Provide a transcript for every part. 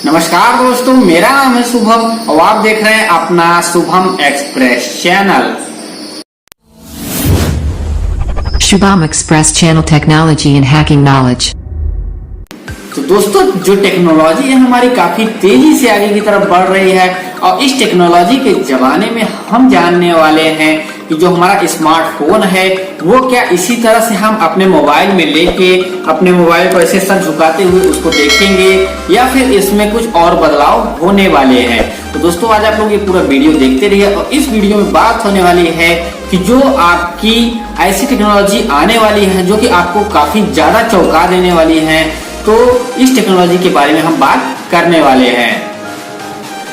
नमस्कार दोस्तों, मेरा नाम है शुभम और आप देख रहे हैं अपना Shubham express channel. Shubham Express Channel Technology and Hacking Knowledge। तो दोस्तों, जो टेक्नोलॉजी है हमारी काफी तेजी से आगे की तरफ बढ़ रही है और इस टेक्नोलॉजी के जमाने में हम जानने वाले हैं कि जो हमारा स्मार्टफोन है वो क्या इसी तरह से हम अपने मोबाइल में लेके अपने मोबाइल को ऐसे सर झुकाते हुए उसको देखेंगे या फिर इसमें कुछ और बदलाव होने वाले हैं। तो दोस्तों, आज आप लोग ये पूरा वीडियो देखते रहिए और इस वीडियो में बात होने वाली है कि जो आपकी ऐसी टेक्नोलॉजी आने वाली है जो कि आपको काफी ज्यादा चौंका देने वाली है। तो इस टेक्नोलॉजी के बारे में हम बात करने वाले हैं।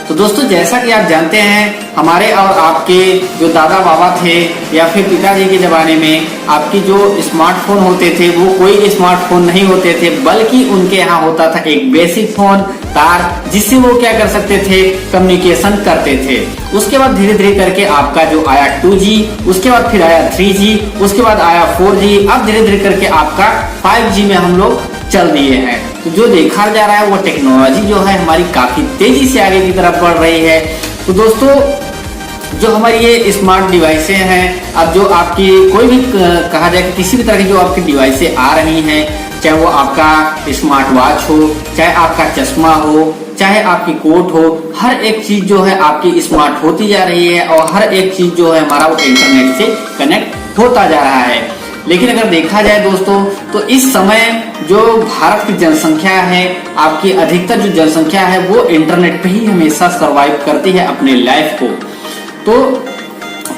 तो दोस्तों, जैसा कि आप जानते हैं, हमारे और आपके जो दादा बाबा थे या फिर पिताजी के जमाने में आपकी जो स्मार्टफोन होते थे वो कोई स्मार्टफोन नहीं होते थे, बल्कि उनके यहाँ होता था एक बेसिक फोन तार, जिससे वो क्या कर सकते थे, कम्युनिकेशन करते थे। उसके बाद धीरे धीरे करके आपका जो आया 2G, उसके बाद फिर आया 3G, उसके बाद आया 4G, अब धीरे धीरे करके आपका 5G में हम लोग चल दिए हैं। तो जो देखा जा रहा है वो टेक्नोलॉजी जो है हमारी काफी तेजी से आगे की तरफ बढ़ रही है। तो दोस्तों, जो हमारी ये स्मार्ट डिवाइसें हैं, अब जो आपकी कोई भी कहा जाए कि किसी भी तरह की जो आपकी डिवाइसें आ रही हैं, चाहे वो आपका स्मार्ट वॉच हो, चाहे आपका चश्मा हो, चाहे आपकी कोट हो, हर एक चीज जो है आपकी स्मार्ट होती जा रही है और हर एक चीज जो है हमारा वो इंटरनेट से कनेक्ट होता जा रहा है। लेकिन अगर देखा जाए दोस्तों, तो इस समय जो भारत की जनसंख्या है, आपकी अधिकतर जो जनसंख्या है वो इंटरनेट पे ही हमेशा सरवाइव करती है अपने लाइफ को। तो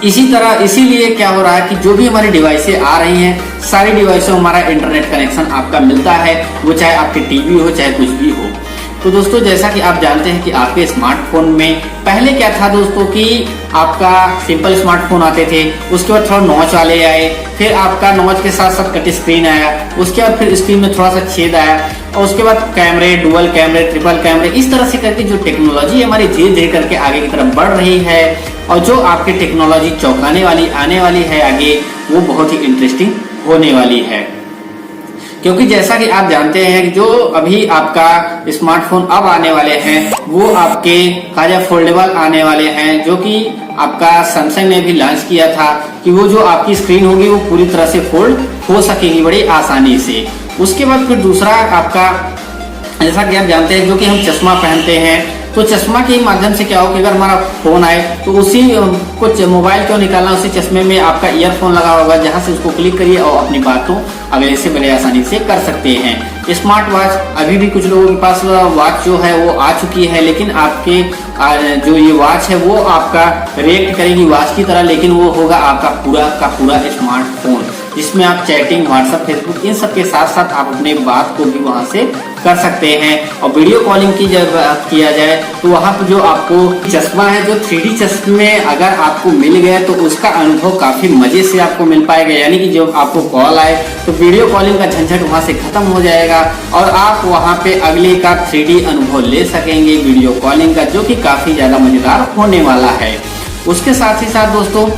इसी तरह इसीलिए क्या हो रहा है कि जो भी हमारी डिवाइसें आ रही हैं, सारी डिवाइसों में हमारा इंटरनेट कनेक्शन आपका मिलता है, वो चाहे आपके टीवी हो चाहे कुछ भी हो। तो दोस्तों, जैसा कि आप जानते हैं कि आपके स्मार्टफोन में पहले क्या था दोस्तों कि आपका सिंपल स्मार्टफोन आते थे, उसके बाद थोड़ा नॉच वाले आए, फिर आपका नॉच के साथ साथ कट स्क्रीन आया, उसके बाद फिर स्क्रीन में थोड़ा सा छेद आया और उसके बाद कैमरे, डुअल कैमरे, ट्रिपल कैमरे, इस तरह से करके जो टेक्नोलॉजी हमारी धीरे धीरे करके आगे की तरफ बढ़ रही है और जो आपकी टेक्नोलॉजी चौंकाने वाली आने वाली है आगे, वो बहुत ही इंटरेस्टिंग होने वाली है। क्योंकि जैसा कि आप जानते हैं कि जो अभी आपका स्मार्टफोन अब आने वाले हैं वो आपके खाजा फोल्डेबल आने वाले हैं, जो कि आपका सैमसंग ने भी लॉन्च किया था कि वो जो आपकी स्क्रीन होगी वो पूरी तरह से फोल्ड हो सकेगी बड़ी आसानी से। उसके बाद फिर दूसरा आपका, जैसा कि आप जानते हैं, जो कि हम चश्मा पहनते हैं, तो चश्मा के माध्यम से क्या हो कि अगर हमारा फोन आए तो उसी कुछ मोबाइल क्यों निकालना, उसी चश्मे में आपका ईयरफोन लगा होगा, जहां से उसको क्लिक करिए और अपनी बातों अगले से बड़े आसानी से कर सकते हैं। स्मार्ट वॉच, अभी भी कुछ लोगों के पास वॉच जो है वो आ चुकी है, लेकिन आपके जो ये वॉच है वो आपका रिएक्ट करेगी वॉच की तरह, लेकिन वो होगा आपका पूरा का पूरा स्मार्टफोन, जिसमें आप चैटिंग, व्हाट्सएप, फेसबुक, इन सब के साथ साथ आप अपने बात को भी वहां से कर सकते हैं। और वीडियो कॉलिंग की जब बात किया जाए तो वहां पर जो आपको चश्मा है, जो 3D चश्मे अगर आपको मिल गया तो उसका अनुभव काफी मजे से आपको मिल पाएगा। यानी कि जब आपको कॉल आए तो वीडियो कॉलिंग का झंझट वहां से खत्म हो जाएगा और आप वहां पे अगले का 3D अनुभव ले सकेंगे वीडियो कॉलिंग का, जो कि काफी ज्यादा मजेदार होने वाला है। उसके साथ ही साथ दोस्तों,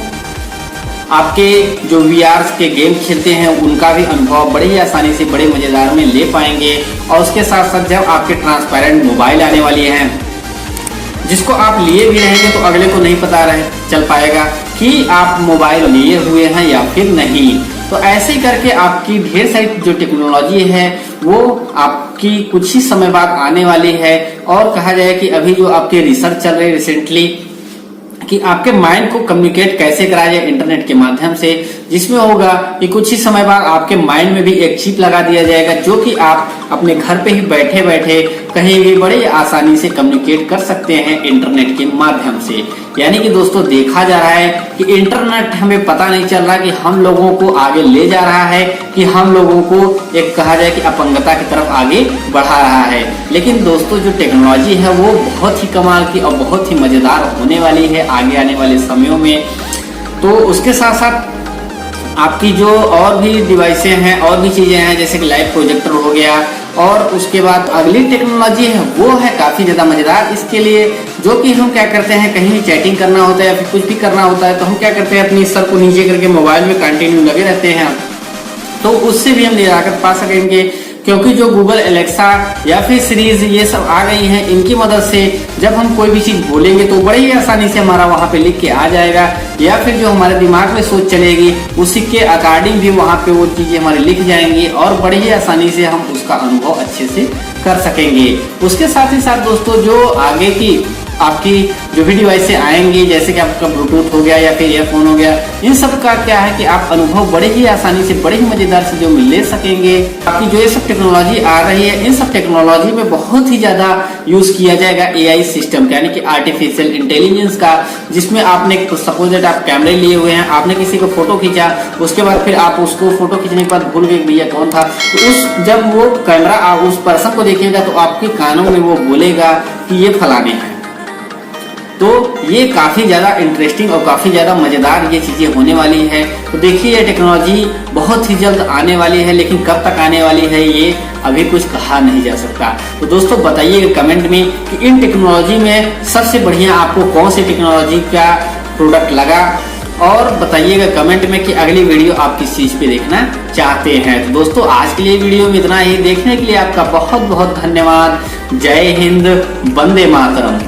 आपके जो VR के गेम खेलते हैं उनका भी अनुभव बड़ी आसानी से बड़े मजेदार में ले पाएंगे। और उसके साथ साथ जब आपके ट्रांसपेरेंट मोबाइल आने वाली हैं, जिसको आप लिए भी रहेंगे तो अगले को नहीं पता चल पाएगा कि आप मोबाइल लिए हुए हैं या फिर नहीं। तो ऐसे करके आपकी ढेर सारी जो टेक्नोलॉजी है वो आपकी कुछ ही समय बाद आने वाली है। और कहा जाए कि अभी जो आपके रिसर्च चल रही है रिसेंटली कि आपके माइंड को कम्युनिकेट कैसे कराया जाए इंटरनेट के माध्यम से, जिसमें होगा कि कुछ ही समय बाद आपके माइंड में भी एक चिप लगा दिया जाएगा, जो कि आप अपने घर पे ही बैठे बैठे कहीं भी बड़े आसानी से कम्युनिकेट कर सकते हैं इंटरनेट के माध्यम से। यानी कि दोस्तों, देखा जा रहा है कि इंटरनेट हमें पता नहीं चल रहा कि हम लोगों को आगे ले जा रहा है कि हम लोगों को एक कहा जाए कि अपंगता की तरफ आगे बढ़ा रहा है। लेकिन दोस्तों, जो टेक्नोलॉजी है वो बहुत ही कमाल की और बहुत ही मजेदार होने वाली है आगे आने वाले समयों में। तो उसके साथ साथ आपकी जो और भी डिवाइसें हैं, और भी चीजें हैं, जैसे कि लाइव प्रोजेक्टर हो गया, और उसके बाद अगली टेक्नोलॉजी है वो है काफी ज्यादा मजेदार। इसके लिए जो कि हम क्या करते हैं, कहीं भी चैटिंग करना होता है या फिर कुछ भी करना होता है तो हम क्या करते हैं, अपनी सर को नीचे करके मोबाइल में कंटिन्यू लगे रहते हैं, तो उससे भी हम निराकरण पा सकेंगे। क्योंकि जो गूगल एलेक्सा या फिर सीरीज ये सब आ गई हैं, इनकी मदद से जब हम कोई भी चीज बोलेंगे तो बड़े ही आसानी से हमारा वहां पे लिख के आ जाएगा, या फिर जो हमारे दिमाग में सोच चलेगी उसी के अकॉर्डिंग भी वहां पे वो चीजें हमारी लिख जाएंगी और बड़ी ही आसानी से हम उसका अनुभव अच्छे से कर सकेंगे। उसके साथ ही साथ दोस्तों जो आगे की आपकी जो भी डिवाइस आएंगी, जैसे कि आपका ब्लूटूथ हो गया या फिर ईयरफोन हो गया, इन सब का क्या है कि आप अनुभव बड़े ही आसानी से बड़े ही मजेदार से जो ले सकेंगे। आपकी जो ये सब टेक्नोलॉजी आ रही है, इन सब टेक्नोलॉजी में बहुत ही ज्यादा यूज किया जाएगा एआई सिस्टम, यानी कि आर्टिफिशियल इंटेलिजेंस का, जिसमें आपने सपोज दैट आप कैमरे लिए हुए हैं, आपने किसी को फोटो खींचा, उसके बाद फिर आप उसको फोटो खींचने के बाद भूल गए भैया कौन था, तो उस जब वो कैमरा उस पर्सन को देखेगा तो आपके कानों में वो बोलेगा कि ये फलाने हैं। तो ये काफी ज्यादा इंटरेस्टिंग और काफी ज्यादा मजेदार ये चीजें होने वाली है। तो देखिए ये टेक्नोलॉजी बहुत ही जल्द आने वाली है, लेकिन कब तक आने वाली है ये अभी कुछ कहा नहीं जा सकता। तो दोस्तों बताइएगा कमेंट में कि इन टेक्नोलॉजी में सबसे बढ़िया आपको कौन सी टेक्नोलॉजी का प्रोडक्ट लगा, और बताइएगा कमेंट में कि अगली वीडियो आप किस चीज पे देखना चाहते हैं। तो दोस्तों आज के लिए वीडियो में इतना ही। देखने के लिए आपका बहुत बहुत धन्यवाद। जय हिंद, वंदे मातरम।